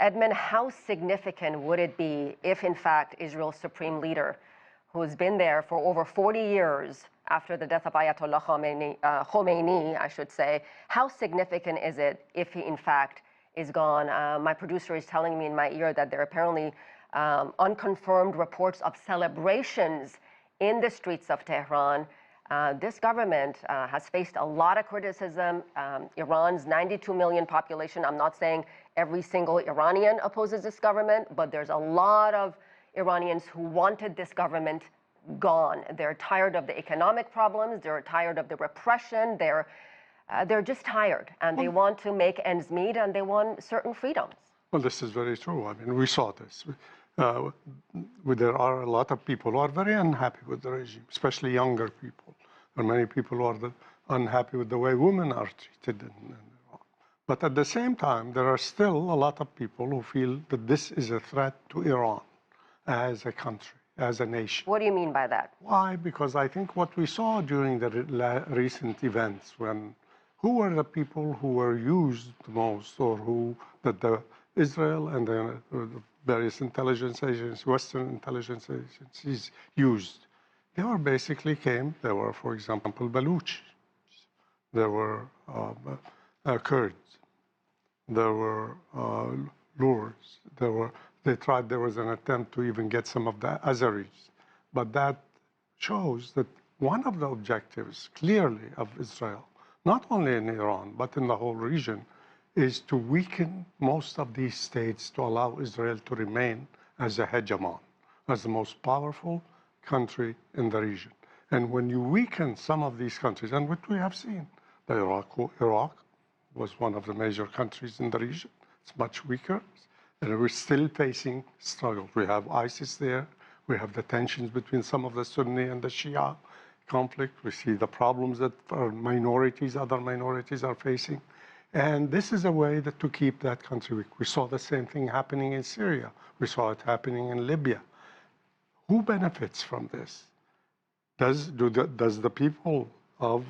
Edmund, how significant would it be if, in fact, Israel's supreme leader, who's been there for over 40 years after the death of Ayatollah Khomeini, I should say, how significant is it if he, in fact, is gone? My producer is telling me in my ear that there are apparently unconfirmed reports of celebrations in the streets of Tehran. This government has faced a lot of criticism. Iran's 92 million population, I'm not saying every single Iranian opposes this government, but there's a lot of Iranians who wanted this government gone. They're tired of the economic problems, they're tired of the repression, they're just tired, and they want to make ends meet, and they want certain freedoms. Well, this is very true. I mean, we saw this. There are a lot of people who are very unhappy with the regime, especially younger people. There are many people who are unhappy with the way women are treated in Iran. But at the same time, there are still a lot of people who feel that this is a threat to Iran as a country, as a nation. What do you mean by that? Why? Because I think what we saw during the recent events, who were the people who were used the most, or Israel and the various intelligence agencies, Western intelligence agencies used? They were basically there were, for example, Baluch, there were Kurds, there were Lurs, there was an attempt to even get some of the Azeris. But that shows that one of the objectives, clearly, of Israel, not only in Iran, but in the whole region, is to weaken most of these states to allow Israel to remain as a hegemon, as the most powerful country in the region. And when you weaken some of these countries, and what we have seen, Iraq was one of the major countries in the region. It's much weaker, and we're still facing struggles. We have ISIS there. We have the tensions between some of the Sunni and the Shia conflict. We see the problems that other minorities are facing. And this is a way to keep that country weak. We saw the same thing happening in Syria. We saw it happening in Libya. Who benefits from this? Does the people of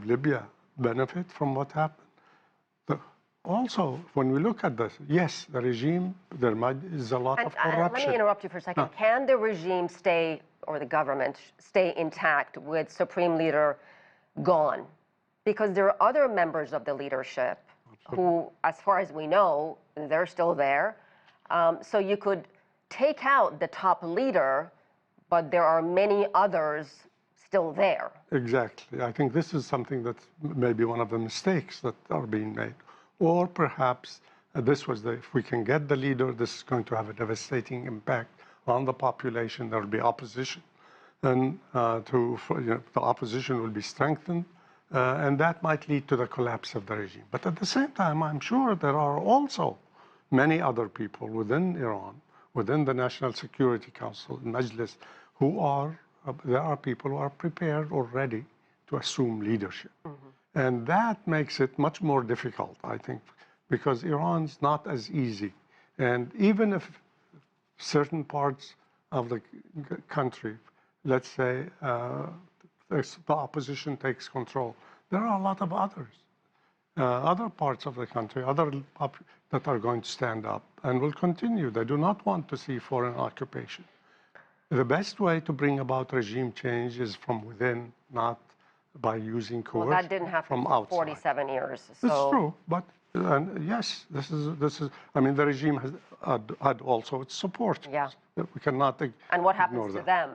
Libya benefit from what happened? Also, when we look at this, yes, the regime, there is a lot of corruption. Let me interrupt you for a second. Can the regime stay, or the government stay intact with Supreme Leader gone? Because there are other members of the leadership who, as far as we know, they're still there. So you could take out the top leader, but there are many others still there. Exactly. I think this is something that's maybe one of the mistakes that are being made. Or perhaps if we can get the leader, this is going to have a devastating impact on the population. There will be opposition, and the opposition will be strengthened, and that might lead to the collapse of the regime. But at the same time, I'm sure there are also many other people within Iran, within the National Security Council, Majlis, there are people who are prepared already to assume leadership. Mm-hmm. And that makes it much more difficult, I think, because Iran's not as easy. And even if certain parts of the country, let's say, the opposition takes control, there are a lot of other parts of the country, that are going to stand up and will continue. They do not want to see foreign occupation. The best way to bring about regime change is from within, not by using coercion. Well, that didn't happen for 47 years. So. It's true, but yes, this is. I mean, the regime had also its support. Yeah. We cannot. And what happens to them?